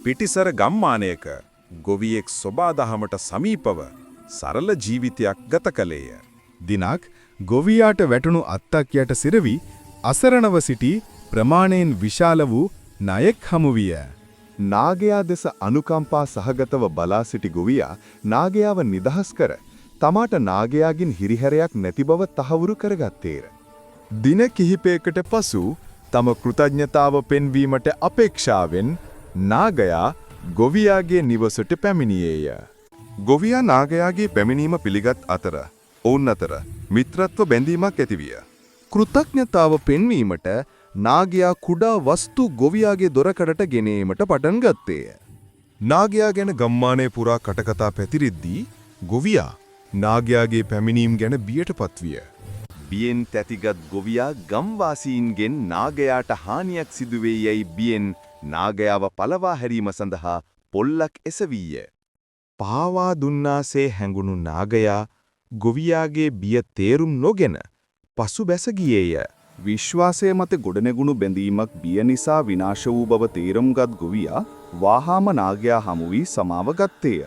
පිටිසර ගම්මානයක ගොවියෙක් සොබාදහමට සමීපව සරල ජීවිතයක් ගත කළේය. දිනක් ගොවියාට වැටුණු අත්තක් යට සිරවි අසරණව සිටි ප්‍රමාණයෙන් විශාල වූ නායෙක් හමු විය. නාගයා දෙස අනුකම්පා සහගතව බලා සිටි ගොවියා නාගයාව නිදහස් කර තමාට නාගයාගින් හිරිහැරයක් නැති බව තහවුරු කරගත්තේය. දින කිහිපයකට පසු තම කෘතඥතාව පෙන්වීමට අපේක්ෂාවෙන් නාගයා ගොවියාගේ නිවසට පැමිණියේය. ගොවියා නාගයාගේ පැමිණීම පිළිගත් අතර ඔවුන් අතර මිත්‍රත්ව බැඳීමක් ඇතිවිය. කෘතඥතාව පෙන්වීමට නාගයා කුඩා වස්තු ගොවියාගේ දොරකඩට ගෙනීමට පටන් ගත්තේය. නාගයා ගැන ගම්මානයේ පුරා කටකතා පැතිරෙද්දී ගොවියා නාගයාගේ පැමිණීම ගැන බියටපත් විය. බියෙන් තැතිගත් ගොවියා ගම්වාසීන්ගෙන් නාගයාට හානියක් සිදුවේ යයි බියෙන් නාගයාව පළවා හැරීම සඳහා පොල්ලක් එසවීය. පාවා දුන්නාසේ හැඟුණු නාගයා ගොවියාගේ බිය තේරුම් නොගෙන පසු බැස ගියේය. විශ්වාසය මත ගොඩනැගුණු බැඳීමක් බිය නිසා විනාශ වූ බව තේරුම්ගත් ගොවියා වාහාම නාගයා හමු වී සමාව ගත්තේය.